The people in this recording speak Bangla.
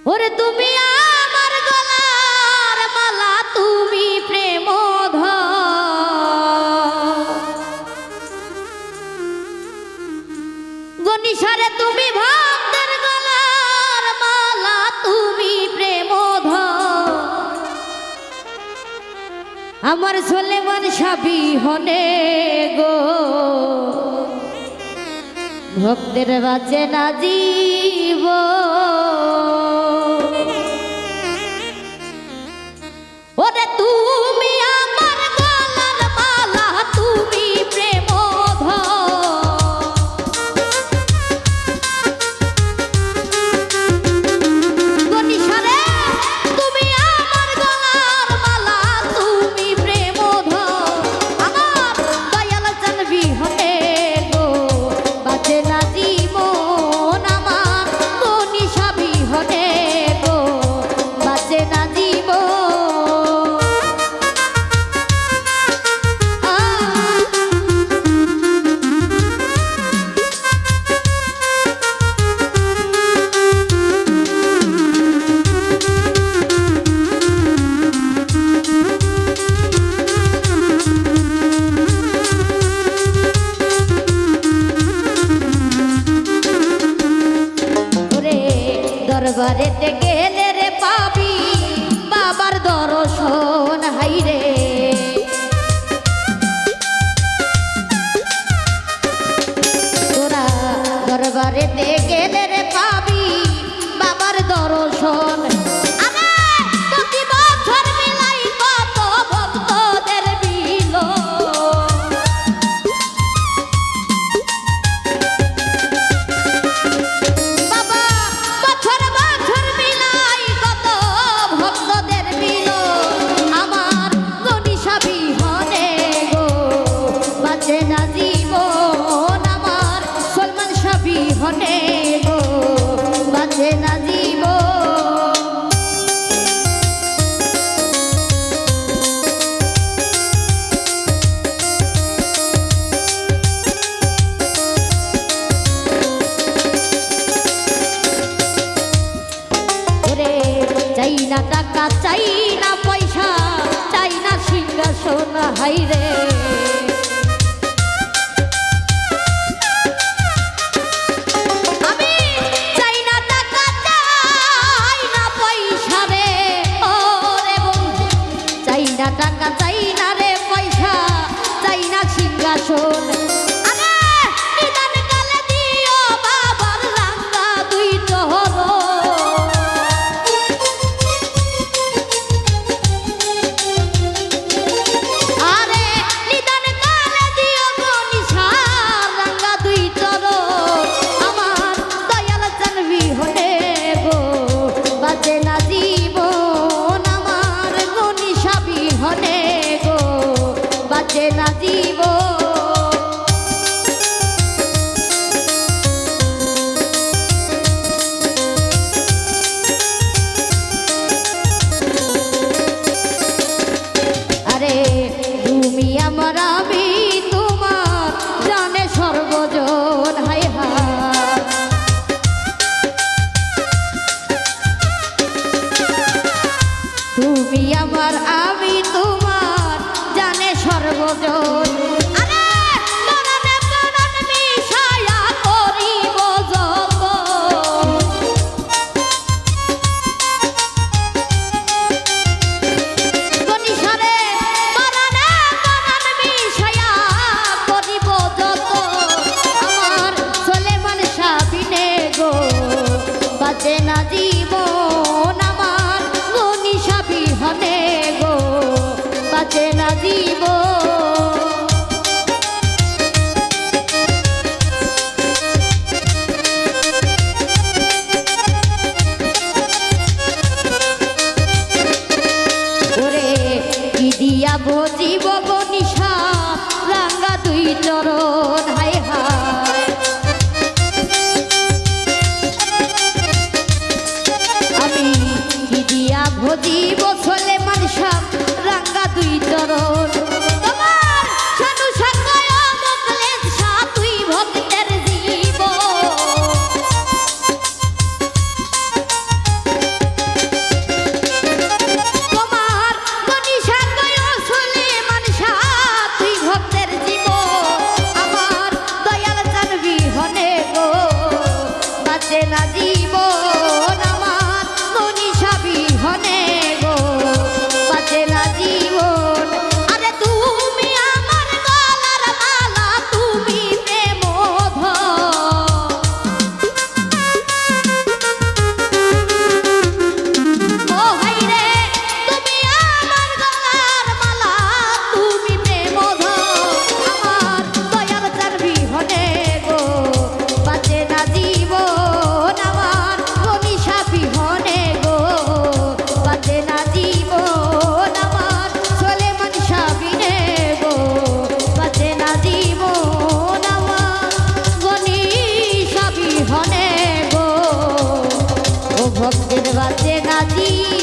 ওরে তুমি আমার গলার মালা, তুমি প্রেম গনিশারে, তুমি ভক্তের গলার মালা, তুমি প্রেম আমার সোলেমান সাবি হনে গো, ভক্তের বাঁচে না জীব। ওরে তুমি আমার গলার মালা, তুমি প্রেম গনিশারে, তুমি আমার গলার মালা, তুমি প্রেম আমার দয়াল জানবি হনে গো, বাঁচে না জীবন আমার গনিশা বিহনে গো, বাঁচে না জীবন। দরবারেতে গেলে রে পাবি বাবার দর্শন, হাইরে তোরা দরবারেতে গেলে রে পাবি বাবার দর্শন। প্রতি বছর মিলাই কত ভক্তদের বিল, হনে গো, বাঁচে না জীবন। ওরে চাই না টাকা, চাই না পয়সা, চাই না সিংহাসন, হাইরে টাকা চাই না রে পয়সা, চাই না সিংহাসন। নিদান কালে দিও বাবার রাঙ্গা দুই চহর, আরে নিদান কালে দিও গনিশার রাঙ্গা দুই চরণ, আমার দয়াল জানবি হনে গো, বাঁচে না জীবন আমার গনিশা বিহনে গো, বাঁচে না জীবন। আরে তুমি আমার, আমি তোমার, জানে সর্বজন, হায় হায় তুমি আমার, আমি তোমার, জানে সর্বজন। বাঁচে না জীবন আমার গনিশা বিহনে গো, বাঁচে না জীবন। ওরে কি দিয়া ভজিব গনিশা রাঙ্গা দুই চরণ, হায় হায় আমি কি দিয়া ভজিব সোলেমান সাহ রাঙ্গা দুই চরণ। তোমার সাধু সাঙ্গয় অমুকলেশ শাহ, তুই ভক্তের জীব। বাঁচে না জীবন আমার মনীষা বিহনে গো বাঁচে না জীবন আরে তুমি আমার গলার মালা তুমি প্রেমধর ও হাই রে তুমি আমার গলার মালা তুমি প্রেমধর আমার দয়ার চার বিহনে গো বাঁচে না জীবন আমার মনীষা বিহনে গো বাঁচে না জীবন আমার সোলেমান সাবিনে গো বাঁচে না জীবন আমার মনীষা বিহনে গো ও ভক্তের বাঁচে না জীবন